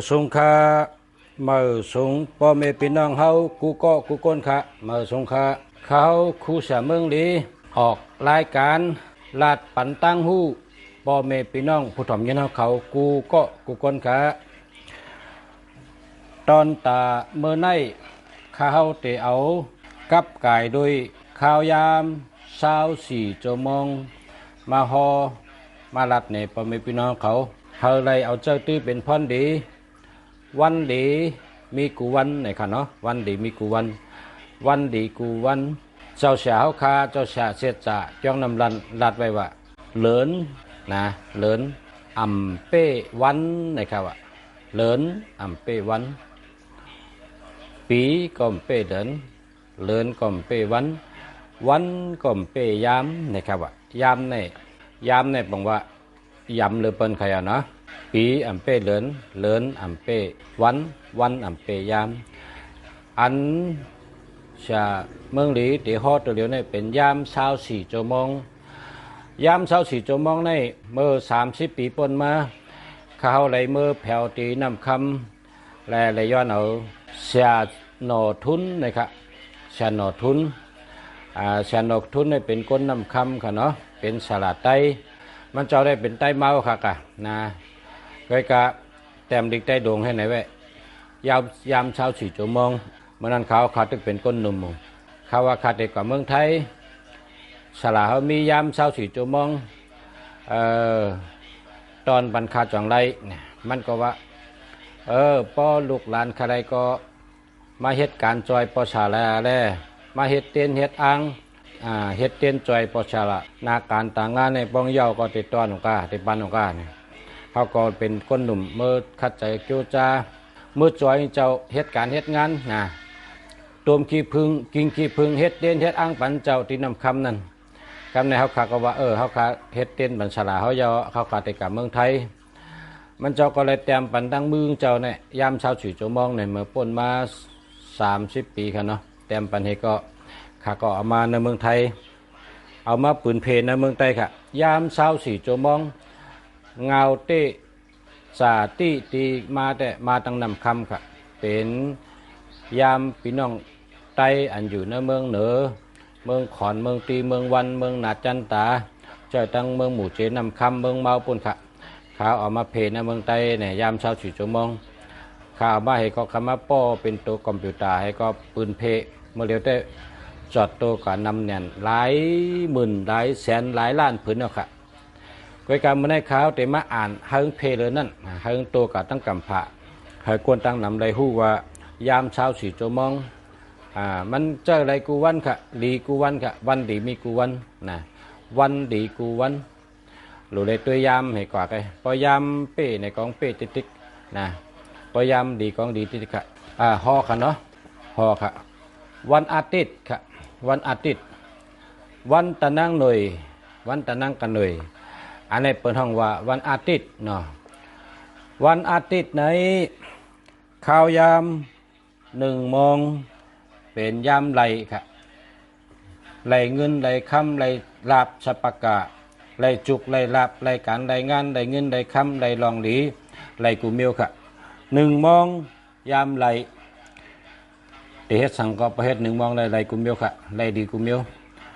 สงค่ามือสงพ่อแม่พี่น้องเฮากูก็กูก้นค่ะมือสงค่าเขาคู่เสเมืองดีออกรายการลาดปันตั้งหู้พ่อแม่พี่น้องผู้ถ่อมยันเฮาเขากูก็กูก้นค่ะตอนตาเมื่อไนข้าวเตเอากับกายโดยข้าวยาม24 ชั่วโมงมาฮอมาลัดในพ่อแม่พี่น้องเขาเลยเอาเจ้าตื้อเป็นพรดีวันดีมีกูวันไหนค่ะเนาะวันดีมีกูวันดีกูวันเจ้าเสียเฮาคาเจ้าเสียเสียจ่าจ้องนำลัดไว้ว่าเหลินนะเหลินอ่ำเป้วันไหนครับว่าเหลินอ่ำเป้วันปีก็เป้เดินเลินก็เป้วันก็เป้ยามนะครับว่ายามในบอกว่ายามเลยเปิ้นใครอ่ะเนาะปีอ่ำเป้เลินอ่ำเป้วันอ่ำเป้ยามอันจะเมืองหลีที่ฮอดตัวเดียวนี่เป็นยาม24 ชั่วโมงยาม24 ชั่วโมงในเมื่อ30 ปีปนมาเขาเลยเมื่อแผ่วตีน้ำคำและเลยย้อนเอาเสียหนอทุนนะครับเสียหนอทุนเสียหนอทุนนี่เป็นก้นน้ำคำค่ะเนาะเป็นสลัดไตมันจะได้เป็นไตเมาค่ะกะนะก็กะแต้มดิกไตดวงให้ไหนไว้ยาม24 ชั่วโมงเมื่อนั้นเขาตึกเป็นก้นหนุ่มเขาว่าขาดเด็กกว่าเมืองไทยสลาเขามียาม24 ชั่วโมงตอนบรรคาจองไรเนี่ยมันก็ว่าป้อลูกหลานใครก็มาเฮ็ดการจอยปอชาแลมาเฮ็ดเตียนเฮ็ดอ่างเฮ็ดเตียนจอยปอชาละนาการต่างงานในปองเยาก็ติดตอนของกาติดบันของกาเนี่ยเขาก็เป็นคนหนุ่มเมื่อคัดใจเกี่ยวจาเมื่อจอยเจ้าเฮ็ดการเฮ็ดงานนะตัวมขี้พึ่งกินขี้พึ่งเฮ็ดเตียนเฮ็ดอ่างปันเจ้าที่นำคำนั่นคำในเขาขาก็ว่าเขาขาเฮ็ดเตียนบัญชาลาเขาเยาเขาขาติดกับเมืองไทยมันเจ้าก็เลยเตรียมปันตั้งมือเจ้าเนี่ยยาม24 ชั่วโมงเนี่ยเมื่อป่นมา30 ปีค่ะเนาะเตรียมปันให้ก็ข้าก็เอามาในเมืองไทยเอามาปืนเพนในเมืองไทยค่ะยาม24 ชั่วโมงเงาเตสาติตีมาตั้งนำคำค่ะเป็นยามพี่น้องไตอันอยู่ในเมืองเหนือเมืองขอนเมืองตีเมืองวันเมืองนาจันตาเจ้าตั้งเมืองหมู่เจนำคำเมืองเมาปุ่นค่ะข้าเอามาเพในเมืองไทยเนี่ยยาม24 ชั่วโมงข้าเอามาให้ก็คำว่าป้อเป็นตัวคอมพิวเตอร์ให้ก็ปืนเพเมื่อเร็วได้จอดตัวกับนำเนี่ยหลายหมื่นหลายแสนหลายล้านผืนเนาะค่ะก้อยการมาได้ข่าวแต่มาอ่านเฮิงเพเลยนั่นเฮิงตัวกับตั้งกำผะให้ควรตั้งนำได้ฮู้ว่ายาม24 ชั่วโมงมันเจออะไรกูวันค่ะดีกูวันค่ะวันดีมีกูวันนะวันดีกูวันหรือในตัวยามให้กว่าไงพอยามเป้ในกองเป้ติ๊กนะพอยามดีกองดีติ๊กค่ะฮอค่ะเนาะฮอค่ะวันอาทิตย์ค่ะวันอาทิตย์วันตะนังหน่วยวันตะนังกันหน่วยอันนี้เปิดห้องว่าวันอาทิตย์เนาะวันอาทิตย์ไหนข้าวยาม1 โมงเป็นยามไหลค่ะไหลเงินไหลคำไหลลาบสปากะไหลจุกไหลลาบไหลการไหลงานไหลเงินไหลคำไหลลองหลีไหลกูเมียวค่ะ1 โมงยามไหลเฮ็ดสังก็ประเฮ็ด1 โมงไหลกูเมียวค่ะไหลดีกูเมียว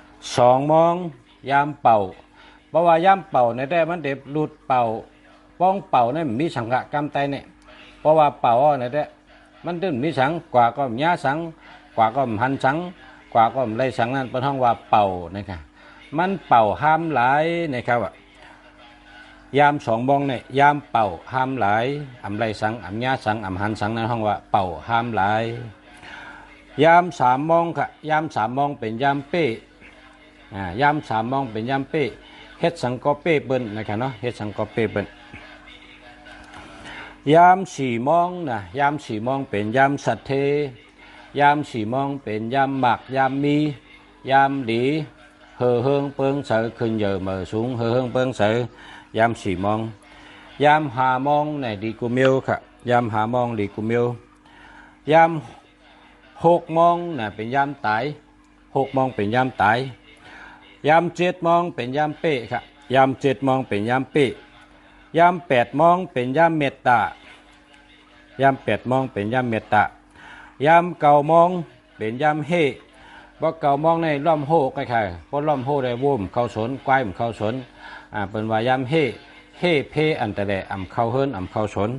2 โมงยามเป่าเพราะว่ายามเป่าในแต่มันเด็บหลุดเป่าป้องเป่าเนี่ยมีสังกะกรรมไตเนี่ยเพราะว่าเป่าในแต่มันดึงมีสังกว่าก็มีสังกว่าก็หันสังกว่าก็ไล่สังนั้นเป็นห้องว่าเป่านะครับมันเป่าห้ามหลายนะครับว่ายาม2 โมงเนี่ยยามเป่าห้ามหลายอำไล่สังอำยาสังอำหันสังนั้นห้องว่าเป่าห้ามหลายยาม3 โมงค่ะยาม3 โมงเป็นยามเป้ยาม3 โมงเป็นยามเป้เฮ็ดสังกอเป้เปิ้นนะครับเนาะเฮ็ดสังกอเป้เปิ้นยาม4 โมงนะยาม4 โมงเป็นยามสัตเทยาม4 โมงเป็นยามหมักยามมียามดีเฮืองเปิงเสือขึ้นgiờ mở xuốngเฮืองเปิงเสือยาม4 โมงยาม5 โมงnày đi cu miêuค่ะยาม5 โมงดีกูมิวยาม6 โมงน่ะเป็นยามตาย6 โมงเป็นยามตายยาม7 โมงเป็นยามเป้ค่ะยาม7 โมงเป็นยามเป้ยาม8 โมงเป็นยามเมตตาย ยาม8 โมงเป็นยามเมตตายาม9 โมงเป็นยามเฮบ่9 โมงในล้อมโฮคล้ายๆบ่ล้อมโฮได้วุ่มเข้าสนกวายมเข้าสนเปิ้นว่ายามเฮเพอันตะแลอำเข้าเฮิรนอำเข้าสน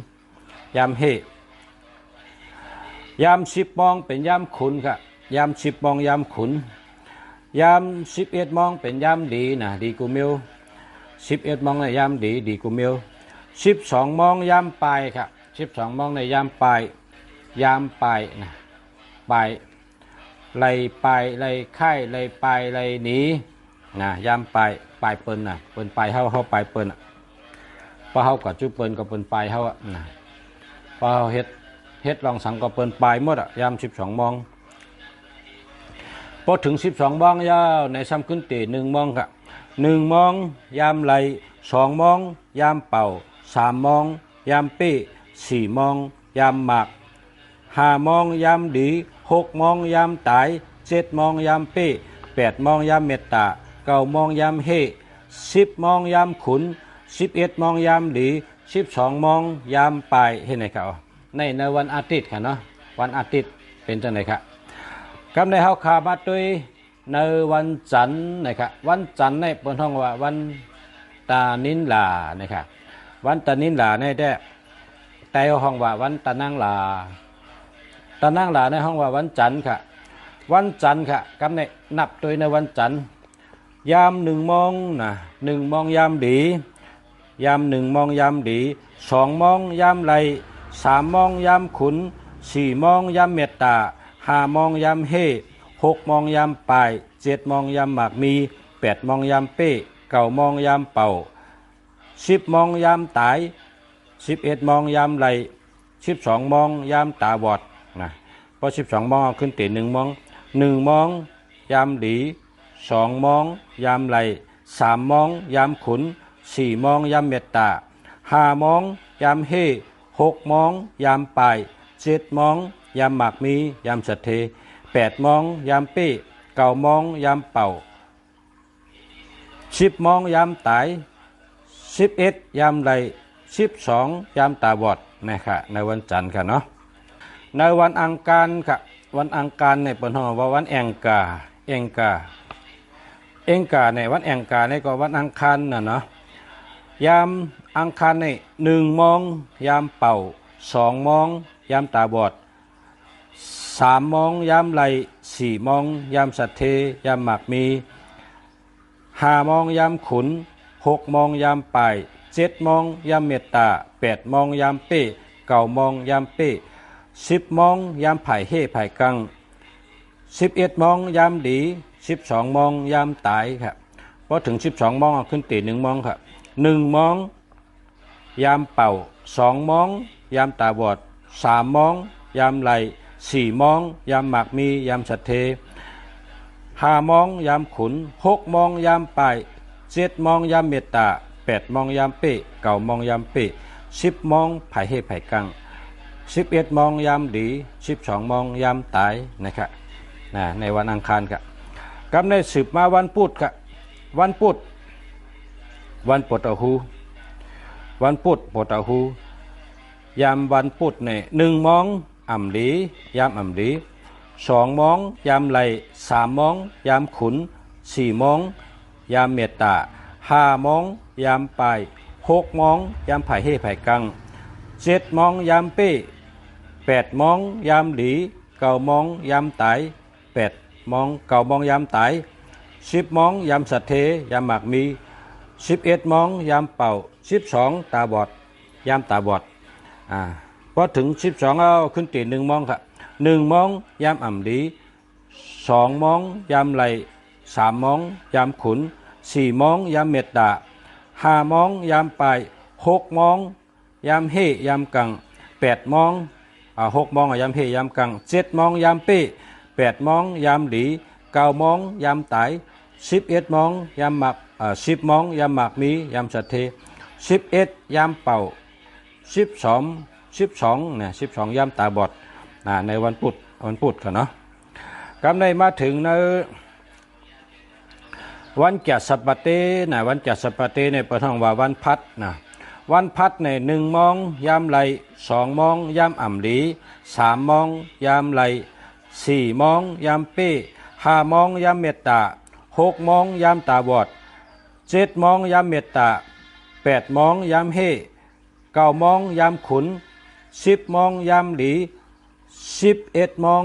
ยามเฮยาม10 โมงเป็นยามขุนครับยาม10 โมงยามขุนยาม11 โมงเป็นยามดีนะดีกูมิว11 โมงในยามดีกูมิว12 โมงยามปลายครับ12 โมงในยามปลายนะปลายไล่ปลายไล่ค่ายไล่ปลายไล่หนีนะยามปลายเปิ้นน่ะเปิ้นปลายเฮาปลายเปิ้นพอเฮาก็จุเปิ้นก็เปิ้นปลายเฮานะพอเฮาเฮ็ดลองสังก็เปิ้นปลายหมดยาม12 โมงพอถึง12 โมงยาวในซ้ำขึ้นตี1 โมงครับ1 โมงยามไหล2 โมงยามเป่า3 โมงยามปี้4 โมงยามหมาก5 โมงยามดี6 โมงยามตาย7 โมงยามปี้8 โมงยามเมตตา9 โมงยามเฮ10 โมงยามขุน11 โมงยามดี12 โมงยามปลายเห็นไหมครับในวันอาทิตย์ค่ะเนาะวันอาทิตย์เป็นจังไดครับกำในเฮาขามาด้วยในวันจันทร์นะครับวันจันทร์ในเปิ้นฮ้องว่าวันตานินลานะครับวันตานินลาในแต่ห้องว่าวันตานังลาในห้องว่าวันจันทร์ค่ะวันจันทร์ค่ะกำในนับโดยในวันจันทร์ยาม1 โมงนะ1 โมงยามดียาม1 โมงยามดี2 โมงยามไหล3 โมงยามขุน4 โมงยามเมตตา5 โมงยามเฮ6 โมงยามปลาย7 โมงยามหมากมี8 โมงยามเป้9 โมงยามเป่า10 โมงยามตาย11 โมงยามไหล12 โมงยามตาบอดนะพอ12 โมงขึ้นตี1 โมง1 โมงยามดี2 โมงยามไหล3 โมงยามขุน4 โมงยามเมตตา5 โมงยามเฮ6 โมงยามปลาย7 โมงยามหมากมียามสัตเท8 โมงยามปี้9 โมงยามเป่า10 โมงยามตาย11 ยามไหล12 ยามตาบอดนะครับในวันจันทร์ค่ะเนาะในวันอังคารค่ะวันอังคารในเปิ้นฮ้องว่าวันแองกาในวันแองกาในก็วันอังคารน่ะเนาะยามอังคารใน1 โมงยามเป่า2 โมงยามตาบอด3 โมงยามไหล4 โมงยามสัตเทยามหมากมี5 โมงยามขุน6 โมงยามปลาย7 โมงยามเมตตา8 โมงยามเป้9 โมงยามเป้10 โมงยามไผ่เฮไผ่กัง11 โมงยามดี12 โมงยามตายครับพอถึง12 โมงขึ้นตี1 โมงครับ1 โมงยามเป่า2 โมงยามตาบอด3 โมงยามไหล4 โมงยามหมากมียามสัตเท5 โมงยามขุน6 โมงยามปลาย7 โมงยามเมตตา8 โมงยามเป้9 โมงยามเป้10 โมงไผ่เฮไผ่กัง11 โมงยามดี12 โมงยามตายนะครับในวันอังคารครับกำในสืบมาวันพุธครับวันพุธวันปตหูวันพุธปตหูยามวันพุธเนี่ย1 โมงอ่ำดียามอ่ำดี2 โมงยามไหล3 โมงยามขุน4 โมงยามเมตตา5 โมงยามปลาย6 โมงยามไผ่เฮไผ่กัง7 โมงยามเป้8 โมงยามดี9 โมงยามตาย8 โมง9 โมงยามตาย10 โมงยามสัตเทยามหมากมี11 โมงยามเป่า12 ตาบอดยามตาบอดพอถึง12เอาขึ้นตี1 โมงครับ1 โมงยามอ่ำดี2 โมงยามไหล3 โมงยามขุน4 โมงยามเมตตา5 โมงยามปลาย6 โมงยามเฮยามกัง8 โมง6 โมงยามเฮยามกัง7 โมงยามเป้8 โมงยามดี9 โมงยามตาย11 โมงยามหมัก10 โมงยามหมากมียามสัตเท11 ยามเป่า12เนี่ย12 ยามตาบอดในวันพุธค่ะเนาะกำในมาถึงในวันแก่สัปปะเตนะวันแก่สัปปะเตในเปิดห้องว่าวันพัดนะ วันพัดใน1 โมงยามไหล2 โมงยามอ่ำลี3 โมงยามไหล4 โมงยามเป้5 โมงยามเมตตา6 โมงยามตาบอด7 โมงยามเมตตา8 โมงยามเฮ9 โมงยามขุน10 โมงยามหลี11 โมง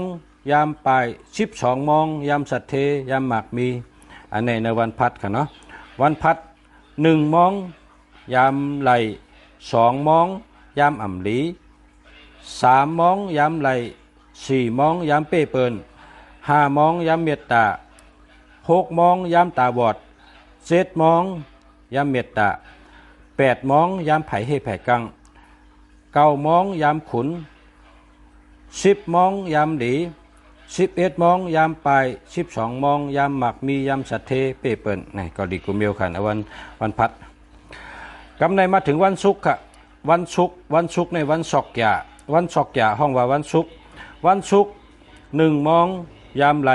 ยามปลาย12 โมงยามสัตเทยามหมากมีอันนี้ในวันพัดค่ะเนาะวันพัด1 โมงยามไหล2 โมงยามอ่ำหลี3 โมงยามไหล4 โมงยามเป้เปิล5 โมงยามเมตตา6 โมงยามตาบอด7 โมงยามเมตตา8 โมงยามไผ่เฮไผ่กัง9 โมงยามขุน10 โมงยามหลี11 โมงยามปลาย12 โมงยามหมักมียามสัตเทเป้เปิลนี่ก็ดีกูเมียวขันวันพัดกำในมาถึงวันศุกร์ค่ะวันศุกร์ในวันศอกยาห้องว่าวันศุกร์1 โมงยามไหล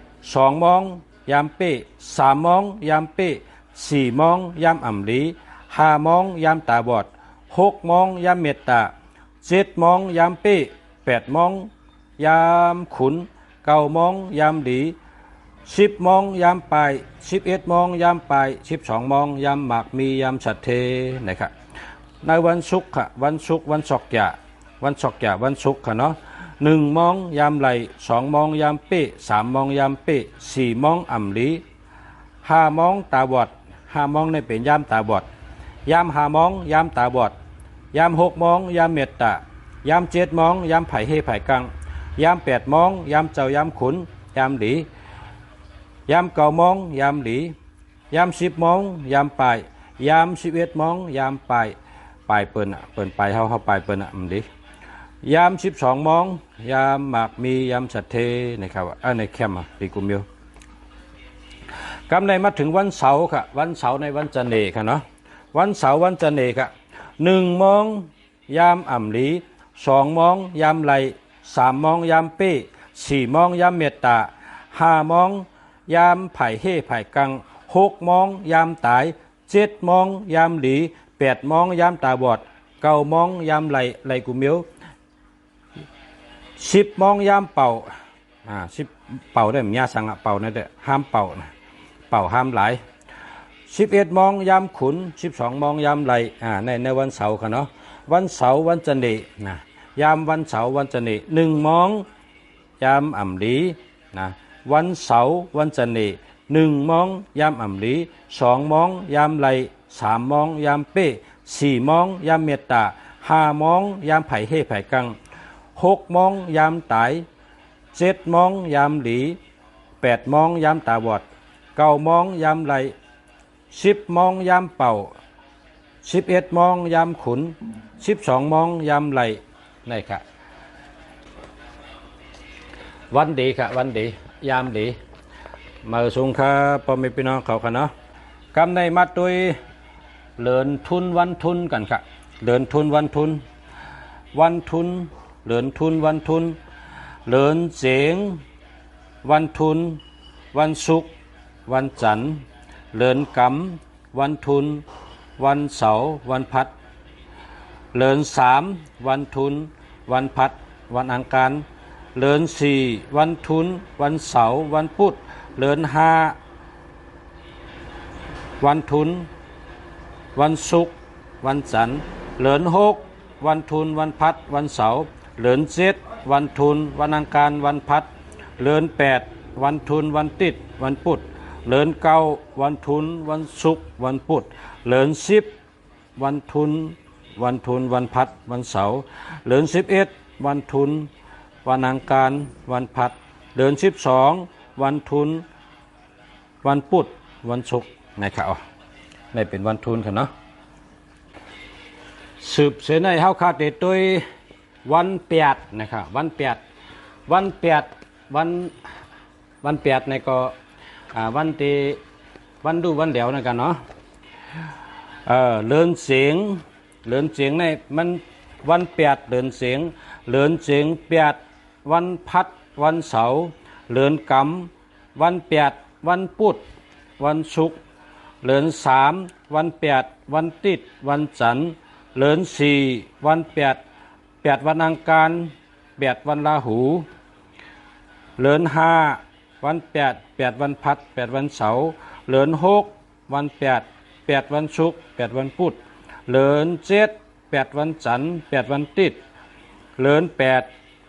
2 โมงยามเป้3 โมงยามเป้4 โมงยามอ่ำหลี5 โมงยามตาบอด6 โมงยามเมตตา7 โมงยามเป้8 โมงยามขุน9 โมงยามหลี10 โมงยามปลาย11 โมงยามปลาย12 โมงยามหมากมียามสัตเทนะครับในวันศุกร์ค่ะวันศอกยาวันศุกร์ค่ะเนาะ1 โมงยามไหล2 โมงยามเป้3 โมงยามเป้4 โมงอ่ำหลี5 โมงตาบอด5 โมงในเป็นยามตาบอดยาม5 โมงยามตาบอดยาม6 โมงยามเมตตายาม7 โมงยามไผ่เฮไผ่กังยาม8 โมงยามเจ้ายามขุนยามหลียาม9 โมงยามหลียาม10 โมงยามปลายยาม11 โมงยามปลายเปิ้นปลายเฮาปลายเปิ้นดียาม12 โมงยามหมากมียามสัตเทนะครับในแคมป์ดีกุมิวกำในมาถึงวันเสาร์ค่ะวันเสาร์ในวันจันเนค่ะเนาะวันเสาร์วันจันเนค่ะ1 โมงยามอ่ำหลี2 โมงยามไหล3 โมงยามเป้4 โมงยามเมตตา5 โมงยามไผ่เฮไผ่กัง6 โมงยามตาย7 โมงยามหลี8 โมงยามตาบอด9 โมงยามไหลกุมิว10 โมงยามเป่า10เป่าได้มั้ยสังเป่านั่นแหละห้ามเป่าห้ามหลาย11 โมงยามขุน12 โมงยามไหลในวันเสาร์ค่ะเนาะวันเสาร์วันจันทร์นะยามวันเสาร์วันจันทร์1 โมงยามอ่ำหลีนะวันเสาร์วันจันทร์1 โมงยามอ่ำหลี2 โมงยามไหล3 โมงยามเป้4 โมงยามเมตตา5 โมงยามไผ่เฮไผ่กัง6 โมงยามตาย7 โมงยามหลี8 โมงยามตาบอด9 โมงยามไหล10 โมงยามเป่า11 โมงยามขุน12 โมงยามไหลนี่ค่ะวันดีค่ะวันดียามดีมาสูงค่ะพ่อแม่พี่น้องเขาค่ะเนาะกำในมาตุยเลินทุนวันทุนกันค่ะเลินทุนวันทุนเลินทุนวันทุนเลินเสียงวันทุนวันศุกร์วันจันทร์เลินกำวันทุนวันเสาร์วันพัดเลิน3วันทุนวันพัดวันอังคารเลิน4วันทุนวันเสาร์วันพุธเลิน5วันทุนวันศุกร์วันจันทร์เลิน6วันทุนวันพัดวันเสาร์เลิน7วันทุนวันอังคารวันพัดเลิน8วันทุนวันติดวันพุธเลิน9วันทุนวันศุกร์วันพุธเลิน10วันทุนวันพัดวันเสาร์เลิน11วันทุนวันอังคารวันพัดเลิน12วันทุนวันพุธวันศุกร์นะครับนี่เป็นวันทุนค่ะเนาะสืบเสนให้เฮาคาดโดยวันเปียดนะครับวันเปียดในก็วันที่วันดูวันเดียวนะกันเนาะเลินเสียงในมันวันเปียดเลินเสียงเปียดวันพัดวันเสาร์เลินกำวันเปียดวันพุธวันศุกร์เลิน3วันเปียดวันติดวันจันทร์ เดือนสี่วันแปดวันอังคาร8วันราหูเดือนห้าวัน8วันพัดวันเสาร์เดือนหกวัน8วันศุกร์วันพุธเดือนเจ็ดวันจันทร์วันติดเดือน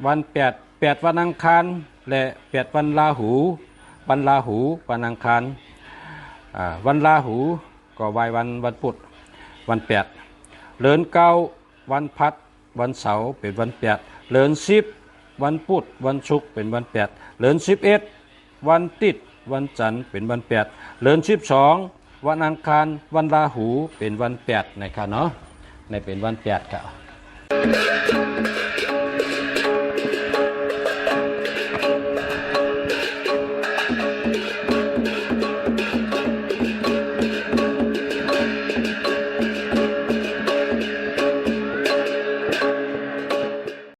วันวันอังคารและวันราหูวันอังคารวันราหูก็ไหว้วันพุธวันเดือนเก้าวันพัดวันเสาร์เป็นวันเดือน10วันพุธวันศุกร์เป็นวันเดือน11วันติดวันจันทร์เป็นวันเดือน12วันอังคารวันราหูเป็นวันนะครับเนาะในเป็นวันครับ